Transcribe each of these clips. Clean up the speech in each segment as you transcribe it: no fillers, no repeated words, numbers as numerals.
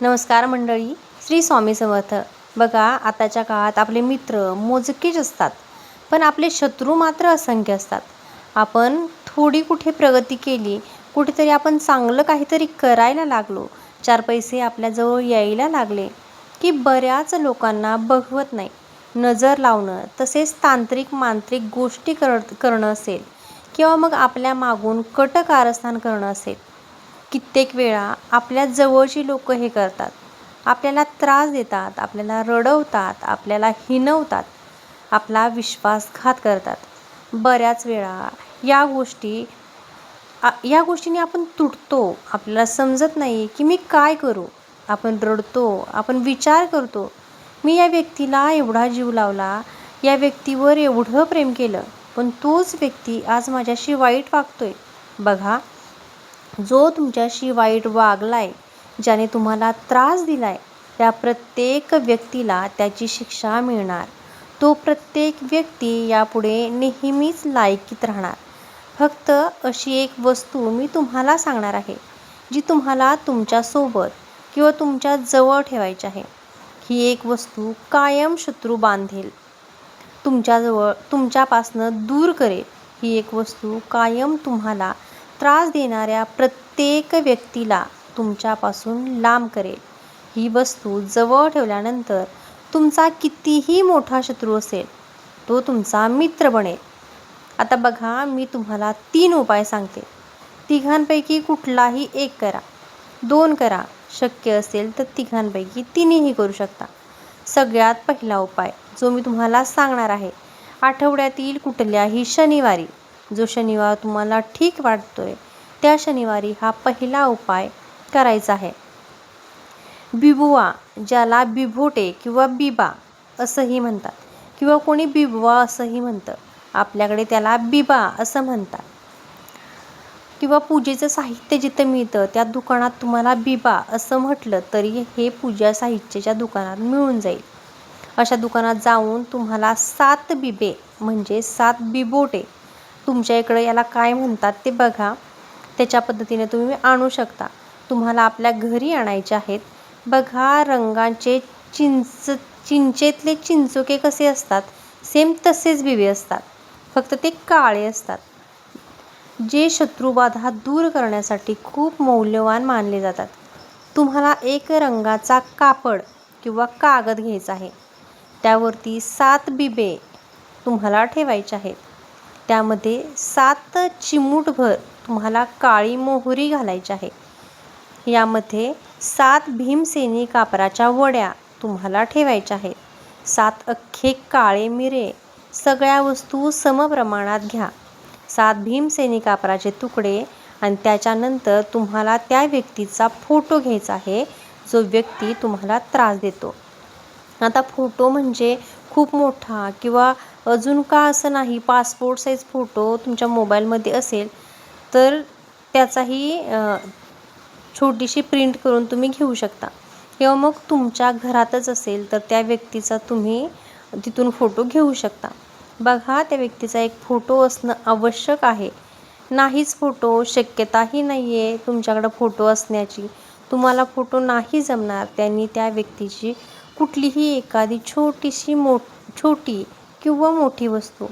नमस्कार मंडळी, श्री स्वामी समर्थ. बघा, आताच्या काळात आपले मित्र मोजकेच असतात, पण आपले शत्रू मात्र असंख्य असतात. आपण थोडी कुठे प्रगती केली, कुठेतरी आपण चांगलं काहीतरी करायला लागलो, 4 पैसे आपल्याजवळ यायला लागले की बऱ्याच लोकांना बघवत नाही, नजर लावणं, तसेच तांत्रिक मांत्रिक गोष्टी करणं असेल किंवा मग आपल्या मागून कटकारस्थान करणं असेल. कित्येक वेळा आपल्या जवळची लोक हे करतात, आपल्याला त्रास देतात, आपल्याला रडवतात, आपल्याला हिणवतात, आपला विश्वासघात करतात. बऱ्याच वेळा या गोष्टीने आपण तुटतो. आपल्याला समजत नाही की मी काय करू. आपण रडतो, आपण विचार करतो, मी या व्यक्तीला एवढा जीव लावला, या व्यक्तीवर एवढं प्रेम केलं, पण तोच व्यक्ती आज माझ्याशी वाईट वागतोय. बघा, जो तुमच्याशी वाईट वागलाय, ज्याने तुम्हाला त्रास दिलाय, त्या प्रत्येक व्यक्तीला त्याची शिक्षा मिळणार. तो प्रत्येक व्यक्ती यापुढे नेहमीच लायकीत राहणार. फक्त अशी एक वस्तू मी तुम्हाला सांगणार आहे, जी तुम्हाला तुमच्यासोबत किंवा तुमच्या जवळ ठेवायची आहे. ही एक वस्तू कायम शत्रू बांधेल, तुमच्यापासनं दूर करेल. ही एक वस्तू कायम तुम्हाला त्रास देणाऱ्या प्रत्येक व्यक्तीला तुमच्यापासून लांब करेल. ही वस्तू जवळ ठेवल्यानंतर तुमचा कितीही मोठा शत्रू असेल, तो तुमचा मित्र बनेल. आता बघा, मी तुम्हाला 3 उपाय सांगते. तिघांपैकी कुठलाही एक करा, 2 करा, शक्य असेल तर तिघांपैकी 3ही करू शकता. सगळ्यात पहिला उपाय जो मी तुम्हाला सांगणार आहे, आठवड्यातील कुठल्याही शनिवारी, जो शनिवार तुम्हाला ठीक वाटतोय त्या शनिवारी हा पहिला उपाय करायचा आहे. बिबुवा, ज्याला बिभोटे किंवा बिबा असंही म्हणतात, किंवा कोणी बिबवा असंही म्हणतं, आपल्याकडे त्याला बिबा असं म्हणतात. किंवा पूजेचं साहित्य जिथं मिळतं त्या दुकानात तुम्हाला बिबा असं म्हटलं तरी हे पूजा साहित्याच्या दुकानात मिळून जाईल. अशा दुकानात जाऊन तुम्हाला 7 बिबे म्हणजे 7 बिबोटे, तुमच्या इकडं याला काय म्हणतात ते बघा, त्याच्या पद्धतीने तुम्ही आणू शकता. तुम्हाला आपल्या घरी आणायचे आहेत. बघा, रंगाचे चिंचेतले चिंचोके कसे असतात, सेम तसेच बिबे असतात, फक्त ते काळे असतात, जे शत्रुबाधा दूर करण्यासाठी खूप मौल्यवान मानले जातात. तुम्हाला एक रंगाचा कापड किंवा कागद घ्यायचा आहे. त्यावरती 7 बिबे तुम्हाला ठेवायचे आहेत. त्यामध्ये 7 चिमूटभर तुम्हाला काळी मोहरी घालायची आहे. यामध्ये 7 भीमसेनी कापराच्या वड्या तुम्हाला ठेवायच्या आहेत. 7 अख्खे काळे मिरे. सगळ्या वस्तू समप्रमाणात घ्या. 7 भीमसेनी कापराचे तुकडे आणि त्याच्यानंतर तुम्हाला त्या व्यक्तीचा फोटो घ्यायचा आहे, जो व्यक्ती तुम्हाला त्रास देतो. आता फोटो म्हणजे खूप मोठा किंवा अजून का असं नाही, पासपोर्ट साईज फोटो तुमच्या मोबाईलमध्ये असेल तर त्याचाही छोटीशी प्रिंट करून तुम्ही घेऊ शकता, किंवा मग तुमच्या घरातच असेल तर त्या व्यक्तीचा तुम्ही तिथून फोटो घेऊ शकता. बघा, त्या व्यक्तीचा एक फोटो असणं आवश्यक आहे. नाहीच फोटो, शक्यताही नाही आहे तुमच्याकडं फोटो असण्याची, तुम्हाला फोटो नाही जमणार, त्यांनी त्या व्यक्तीची कुठलीही एखादी छोटी किंवा मोठी वस्तू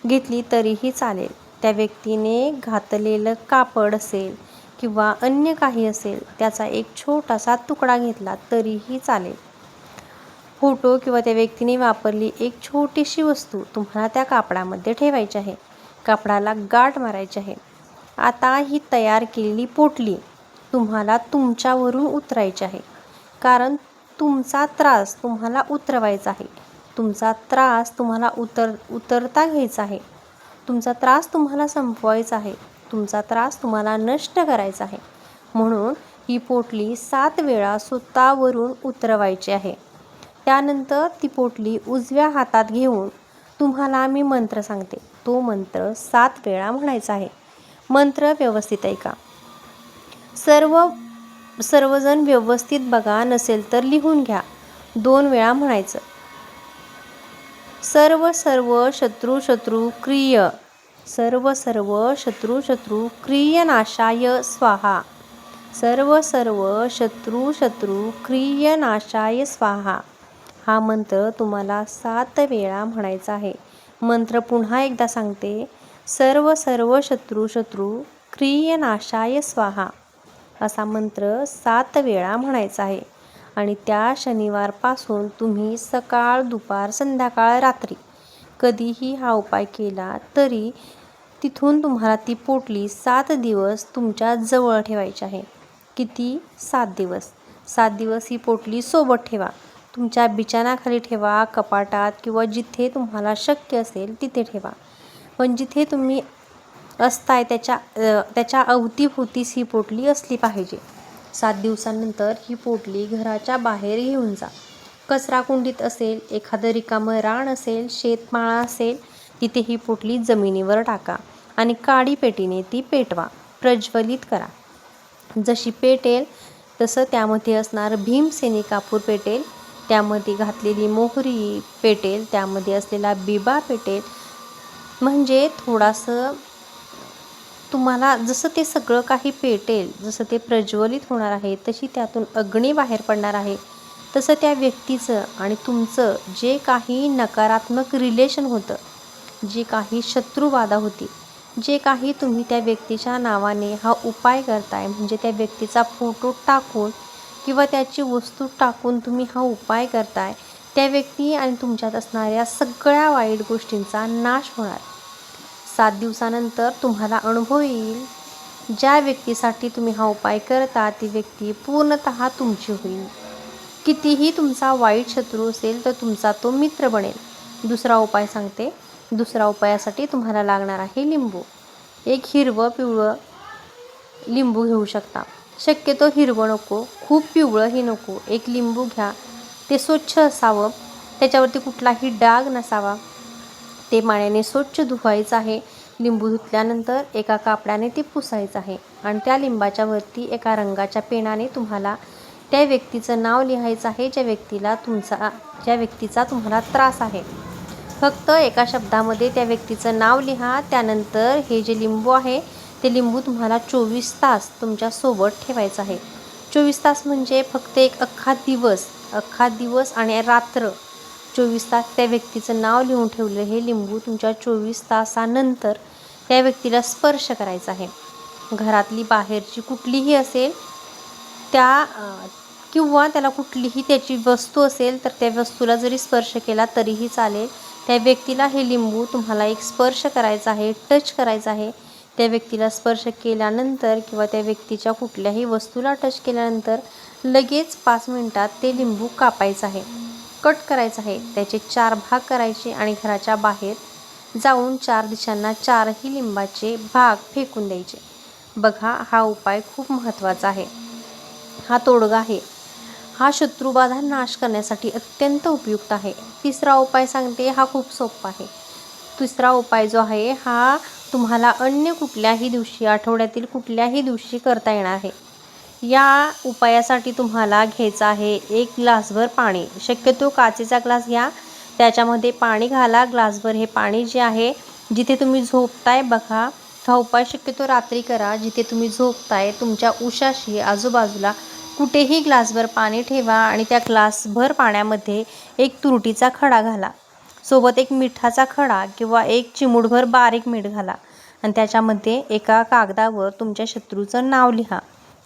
घेतली तरीही चालेल. त्या व्यक्तीने घातलेलं कापड असेल किंवा अन्य काही असेल, त्याचा एक छोटासा तुकडा घेतला तरीही चालेल. फोटो किंवा त्या व्यक्तीने वापरली एक छोटीशी वस्तू तुम्हाला त्या कापडामध्ये ठेवायची आहे. कापडाला गाठ मारायची आहे. आता ही तयार केलेली पोटली तुम्हाला तुमच्यावरून उतरायची आहे, कारण तुमचा त्रास तुम्हाला उतरवायचा आहे. तुमचा त्रास तुम्हाला उतरता घ्यायचा आहे. तुमचा त्रास तुम्हाला संपवायचा आहे. तुमचा त्रास तुम्हाला नष्ट करायचा आहे. म्हणून ही पोटली 7 वेळा स्वतःवरून उतरवायची आहे. त्यानंतर ती पोटली उजव्या हातात घेऊन तुम्हाला मी मंत्र सांगते, तो मंत्र 7 वेळा म्हणायचा आहे. मंत्र व्यवस्थित ऐका. सर्वजण व्यवस्थित बघा, नसेल तर लिहून घ्या. 2 वेळा म्हणायचं. सर्व शत्रू क्रिय, सर्व शत्रू क्रिय नाशाय स्वाहा. सर्व सर्व शत्रू शत्रू क्रिय नाशाय स्वाहा. हा मंत्र तुम्हाला 7 वेळा म्हणायचा आहे. मंत्र पुन्हा एकदा सांगते. सर्व सर्व शत्रू शत्रू क्रिय नाशाय स्वाहा. असा मंत्र 7 वेळा म्हणायचा आहे. आणि त्या शनिवारपासून तुम्ही सकाळ दुपार संध्याकाळ रात्री कधीही हा उपाय केला तरी तिथून तुम्हाला ती पोटली 7 दिवस तुमच्या जवळ ठेवायची आहे. किती? 7 दिवस. 7 दिवस ही पोटली सोबत ठेवा. तुमच्या बिछाणाखाली ठेवा, कपाटात किंवा जिथे तुम्हाला शक्य असेल तिथे ठेवा. पण जिथे तुम्ही असताय त्याच्या अवतीभोवतीच ही पोटली असली पाहिजे. 7 दिवसांनंतर ही पोटली घराच्या बाहेर घेऊन जा. कचरा कुंडीत असेल, एखादं रिकामं रान असेल, शेतमाळा असेल, तिथे ही पोटली जमिनीवर टाका आणि काडी पेटीने ती पेटवा, प्रज्वलित करा. जशी पेटेल तसं त्यामध्ये असणारं भीमसेनी कापूर पेटेल, त्यामध्ये घातलेली मोहरी पेटेल, त्यामध्ये असलेला बिबा पेटेल. म्हणजे थोडंसं तुम्हाला जसं ते सगळं काही पेटेल, जसं ते प्रज्वलित होणार आहे, तशी त्यातून अग्नी बाहेर पडणार आहे. तसं त्या व्यक्तीचं आणि तुमचं जे काही नकारात्मक रिलेशन होतं, जी काही शत्रुबाधा होती, जे काही तुम्ही त्या व्यक्तीच्या नावाने हा उपाय करताय, म्हणजे त्या व्यक्तीचा फोटो टाकून किंवा त्याची वस्तू टाकून तुम्ही हा उपाय करताय, त्या व्यक्ती आणि तुमच्यात असणाऱ्या सगळ्या वाईट गोष्टींचा नाश होणार. 7 दिवसानंतर तुम्हाला अनुभव येईल. ज्या व्यक्तीसाठी तुम्ही हा उपाय करता ती व्यक्ती पूर्णतः तुमची होईल. कितीही तुमचा वाईट शत्रू असेल तर तुमचा तो मित्र बनेल. दुसरा उपाय सांगते. दुसरा उपायासाठी तुम्हाला लागणार आहे लिंबू. एक हिरवं पिवळं लिंबू घेऊ शकता. शक्यतो हिरवं नको, खूप पिवळंही नको. एक लिंबू घ्या. ते स्वच्छ असावं, त्याच्यावरती कुठलाही डाग नसावा. ते पाण्याने स्वच्छ धुवायचं आहे. लिंबू धुतल्यानंतर एका कापडाने ते पुसायचं आहे आणि त्या लिंबाच्या वरती एका रंगाच्या पेनाने तुम्हाला त्या व्यक्तीचं नाव लिहायचं आहे, ज्या व्यक्तीचा तुम्हाला त्रास आहे. फक्त एका शब्दामध्ये त्या व्यक्तीचं नाव लिहा. त्यानंतर हे जे लिंबू आहे ते लिंबू तुम्हाला 24 तास तुमच्यासोबत ठेवायचं आहे. 24 तास म्हणजे फक्त एक अख्खा दिवस आणि रात्र. 24 तास त्या व्यक्तीचं नाव लिहून ठेवलं हे लिंबू तुमच्या 24 तासानंतर त्या व्यक्तीला स्पर्श करायचा आहे. घरातली बाहेरची कुठलीही असेल किंवा त्याला कुठलीही त्याची वस्तू असेल तर त्या वस्तूला जरी स्पर्श केला तरीही चालेल. त्या व्यक्तीला हे लिंबू तुम्हाला एक स्पर्श करायचा आहे, टच करायचा आहे. त्या व्यक्तीला स्पर्श केल्यानंतर किंवा त्या व्यक्तीच्या कुठल्याही वस्तूला टच केल्यानंतर लगेच 5 मिनिटात ते लिंबू कापायचं आहे, कट करायचं आहे. त्याचे 4 भाग करायचे आणि घराच्या बाहेर जाऊन 4 दिशांना 4ही लिंबाचे भाग फेकून द्यायचे. बघा, हा उपाय खूप महत्त्वाचा आहे. हा तोडगा आहे. हा शत्रुबाधा नाश करण्यासाठी अत्यंत उपयुक्त आहे. तिसरा उपाय सांगते. हा खूप सोपा आहे. तिसरा उपाय जो आहे हा तुम्हाला अन्य कुठल्याही दिवशी, आठवड्यातील कुठल्याही दिवशी करता येणार आहे. या उपायासाठी तुम्हाला घ्यायचं आहे 1 ग्लासभर पाणी. शक्यतो काचेचा ग्लास घ्या, त्याच्यामध्ये पाणी घाला. ग्लासभर हे पाणी जे आहे, जिथे तुम्ही झोपताय बघा, हा उपाय शक्यतो रात्री करा. जिथे तुम्ही झोपताय तुमच्या उशाशी आजूबाजूला कुठेही ग्लासभर पाणी ठेवा आणि त्या ग्लासभर पाण्यामध्ये एक तुरटीचा खडा घाला. सोबत एक मिठाचा खडा किंवा 1 चिमूटभर बारीक मीठ घाला आणि त्याच्यामध्ये एका कागदावर तुमच्या शत्रूचं नाव लिहा.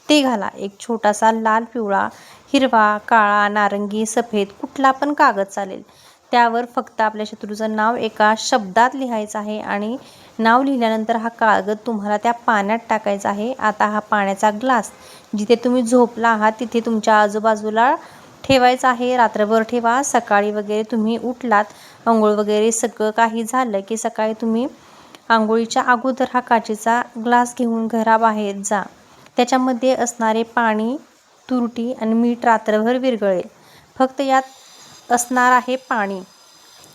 ते घाला. एक छोटासा लाल, पिवळा, हिरवा, काळा, नारंगी, सफेद कुठला पण कागद चालेल. त्यावर फक्त आपल्या शत्रूचं नाव एका शब्दात लिहायचं आहे आणि नाव लिहिल्यानंतर हा कागद तुम्हाला त्या पाण्यात टाकायचा आहे. आता हा पाण्याचा ग्लास जिथे तुम्ही झोपला आहात तिथे तुमच्या आजूबाजूला ठेवायचा आहे. रात्रभर ठेवा. सकाळी वगैरे तुम्ही उठलात, अंघोळ वगैरे सगळं काही झालं की सकाळी तुम्ही आंघोळीच्या अगोदर हा काचेचा ग्लास घेऊन घराबाहेर जा. त्याच्यामध्ये असणारे पाणी, तुरटी आणि मीठ रात्रभर विरघळेल. फक्त यात असणार आहे पाणी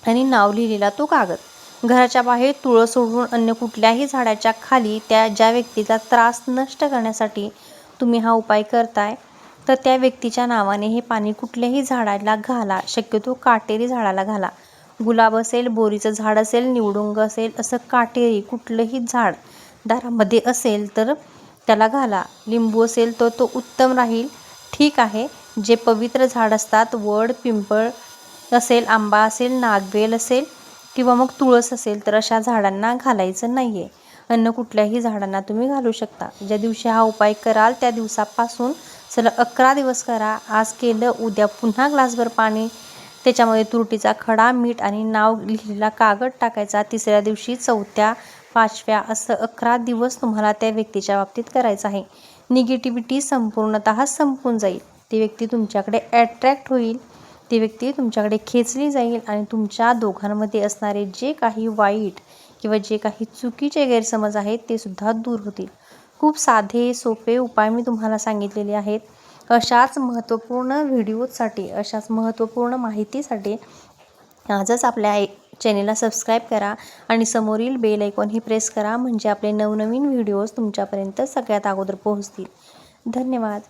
आणि नाव लिहिलेला तो कागद. घराच्या बाहेर तुळस सोडून अन्य कुठल्याही झाडाच्या खाली ज्या व्यक्तीचा त्रास नष्ट करण्यासाठी तुम्ही हा उपाय करताय तर त्या व्यक्तीच्या नावाने हे पाणी कुठल्याही झाडाला घाला. शक्यतो काटेरी झाडाला घाला. गुलाब असेल, बोरीचं झाड असेल, निवडुंग असेल, असं काटेरी कुठलंही झाड दारामध्ये असेल तर त्याला घाला. लिंबू असेल तर तो उत्तम राहील. ठीक आहे. जे पवित्र झाड असतात, वड, पिंपळ असेल, आंबा असेल, नागवेल असेल किंवा मग तुळस असेल तर अशा झाडांना घालायचं नाही आहे. अन्य कुठल्याही झाडांना तुम्ही घालू शकता. ज्या दिवशी हा उपाय कराल त्या दिवसापासून सलग 11 दिवस करा. आज केलं, उद्या पुन्हा ग्लासभर पाणी, त्याच्यामध्ये तुरटीचा खडा, मीठ आणि नाव लिहिलेला कागद टाकायचा. तिसऱ्या दिवशी, चौथ्या, 5व्या असं 11 दिवस तुम्हाला त्या व्यक्तीच्या बाबतीत करायचं आहे. निगेटिव्हिटी संपूर्णतः संपून जाईल. ती व्यक्ती तुमच्याकडे ॲट्रॅक्ट होईल. ती व्यक्ती तुमच्याकडे खेचली जाईल आणि तुमच्या दोघांमध्ये असणारे जे काही वाईट किंवा जे काही चुकीचे गैरसमज आहेत ते सुद्धा दूर होतील. खूप साधे सोपे उपाय मी तुम्हाला सांगितलेले आहेत. अशाच महत्त्वपूर्ण व्हिडिओसाठी, अशाच महत्त्वपूर्ण माहितीसाठी आजच आपल्या चॅनेलला सबस्क्राईब करा आणि समोरील बेल आयकॉनही प्रेस करा, म्हणजे आपले नवनवीन व्हिडिओज तुमच्यापर्यंत सगळ्यात अगोदर पोहोचतील. धन्यवाद.